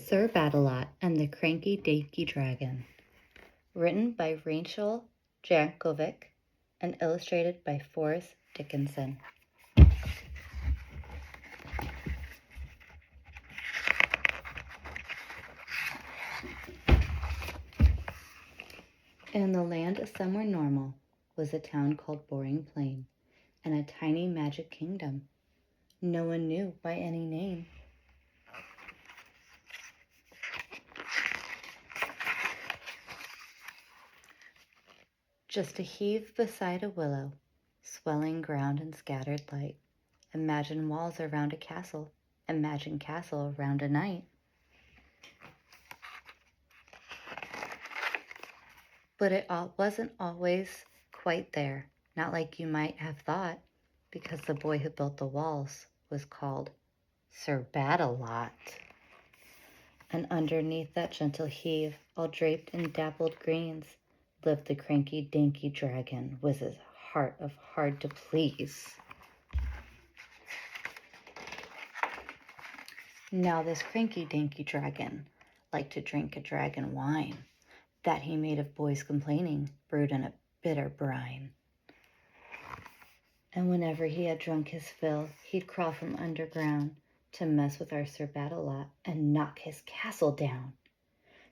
Sir Badalot and the Cranky Danky Dragon, written by Rachel Jankovic and illustrated by Forrest Dickinson. In the land of somewhere normal was a town called Boring Plain and a tiny magic kingdom no one knew by any name. Just a heave beside a willow, swelling ground and scattered light. Imagine walls around a castle, imagine castle around a night. But it wasn't always quite there, not like you might have thought, because the boy who built the walls was called Sir Badalot. And underneath that gentle heave, all draped in dappled greens, lived the cranky danky dragon with his heart of hard to please. Now this cranky danky dragon liked to drink a dragon wine that he made of boys complaining, brewed in a bitter brine. And whenever he had drunk his fill, he'd crawl from underground to mess with our Sir Badalot and knock his castle down.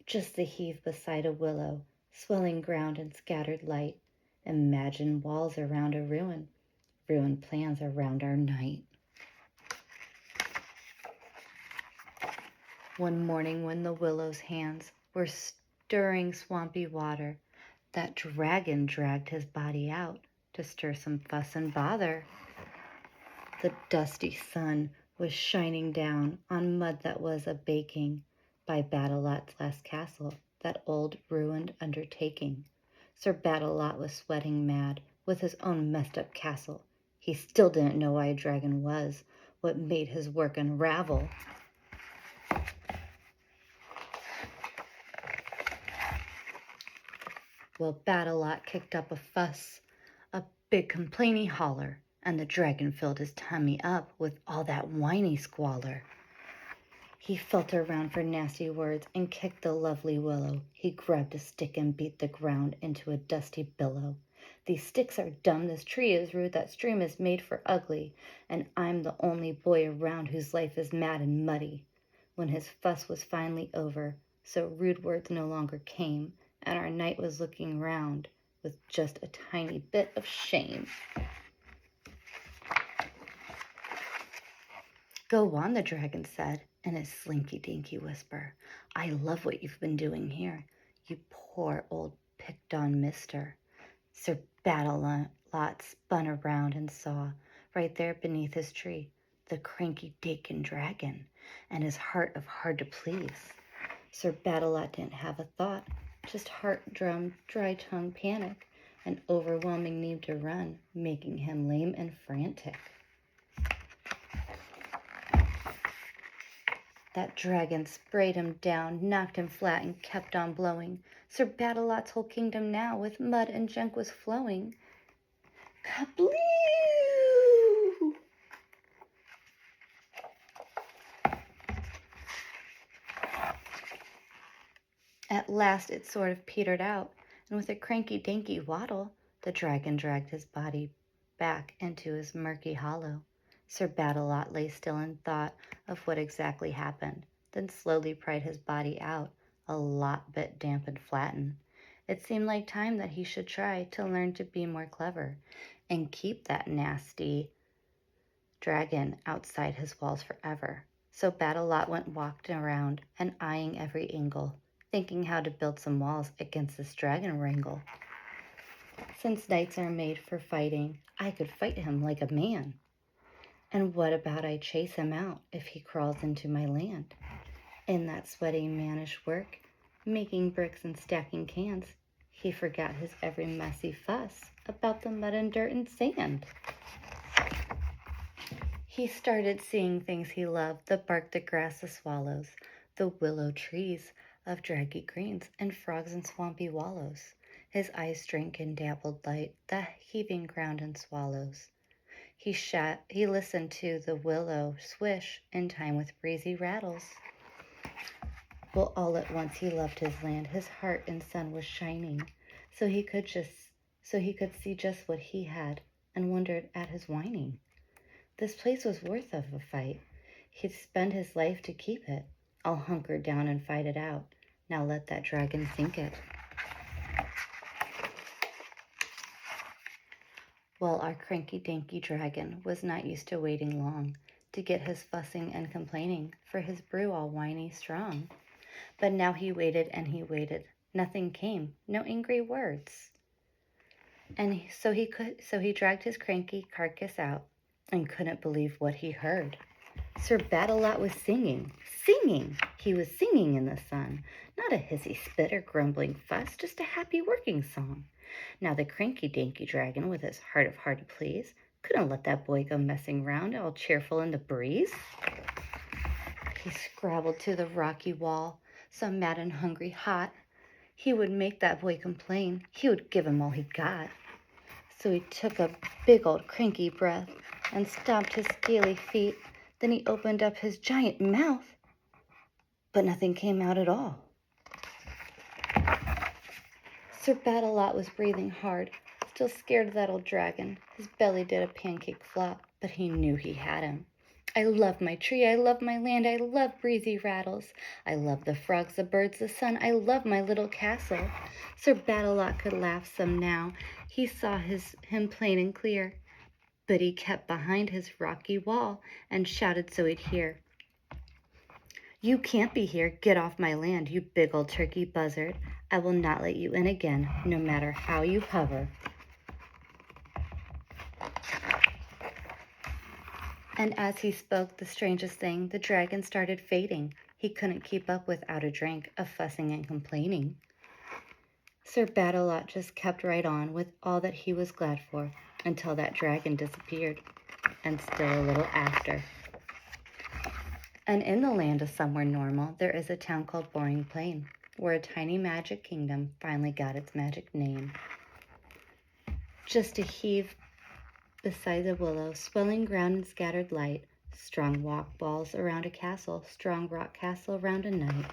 Just the heave beside a willow, swelling ground and scattered light. Imagine walls around a ruin, ruined plans around our night. One morning when the willow's hands were stirring swampy water, that dragon dragged his body out to stir some fuss and bother. The dusty sun was shining down on mud that was a baking by Badalot's last castle, that old ruined undertaking. Sir Badalot was sweating mad with his own messed up castle. He still didn't know why a dragon was, what made his work unravel. Well, Badalot kicked up a fuss, a big complaining holler, and the dragon filled his tummy up with all that whiny squalor. He felt around for nasty words and kicked the lovely willow. He grabbed a stick and beat the ground into a dusty billow. These sticks are dumb, this tree is rude, that stream is made for ugly, and I'm the only boy around whose life is mad and muddy. When his fuss was finally over, so rude words no longer came, and our night was looking round with just a tiny bit of shame. Go on, the dragon said in his slinky-dinky whisper. I love what you've been doing here, you poor old picked-on mister. Sir Badalot spun around and saw, right there beneath his tree, the cranky Dakin dragon and his heart of hard to please. Sir Badalot didn't have a thought, just heart-drum, dry-tongue panic, an overwhelming need to run, making him lame and frantic. That dragon sprayed him down, knocked him flat, and kept on blowing. Sir Badalot's whole kingdom now with mud and junk was flowing. Kabloo! At last it sort of petered out, and with a cranky-danky waddle, the dragon dragged his body back into his murky hollow. Sir Badalot lay still in thought of what exactly happened, then slowly pried his body out, a lot bit damp and flattened. It seemed like time that he should try to learn to be more clever and keep that nasty dragon outside his walls forever. So Badalot went walking around and eyeing every angle, thinking how to build some walls against this dragon wrangle. Since knights are made for fighting, I could fight him like a man. And what about I chase him out if he crawls into my land? In that sweaty mannish work, making bricks and stacking cans, he forgot his every messy fuss about the mud and dirt and sand. He started seeing things he loved, the bark, the grass, the swallows, the willow trees of draggy greens, and frogs in swampy wallows. His eyes drank in dappled light, the heaving ground and swallows. He listened to the willow swish in time with breezy rattles. Well, all at once he loved his land. His heart and sun was shining, so he could see just what he had, and wondered at his whining. This place was worth of a fight. He'd spend his life to keep it. I'll hunker down and fight it out. Now let that dragon sink it. Well, our cranky-danky dragon was not used to waiting long to get his fussing and complaining for his brew all whiny strong. But now he waited and he waited. Nothing came, no angry words. And so he dragged his cranky carcass out and couldn't believe what he heard. Sir Badalot was singing, singing. He was singing in the sun. Not a hissy spit or grumbling fuss, just a happy working song. Now the cranky-danky dragon, with his heart of heart to please, couldn't let that boy go messing round all cheerful in the breeze. He scrabbled to the rocky wall, so mad and hungry hot, he would make that boy complain. He would give him all he got. So he took a big old cranky breath and stomped his scaly feet. Then he opened up his giant mouth, but nothing came out at all. Sir Badalot was breathing hard, still scared of that old dragon. His belly did a pancake flop, but he knew he had him. I love my tree, I love my land, I love breezy rattles. I love the frogs, the birds, the sun, I love my little castle. Sir Badalot could laugh some now. He saw him plain and clear, but he kept behind his rocky wall and shouted so he'd hear. You can't be here, get off my land, you big old turkey buzzard. I will not let you in again, no matter how you hover. And as he spoke the strangest thing, the dragon started fading. He couldn't keep up without a drink of fussing and complaining. Sir Badalot just kept right on with all that he was glad for until that dragon disappeared, and still a little after. And in the land of somewhere normal, there is a town called Boring Plain, where a tiny magic kingdom finally got its magic name. Just a heave beside the willow, swelling ground and scattered light, strong walk balls around a castle, strong rock castle around a knight.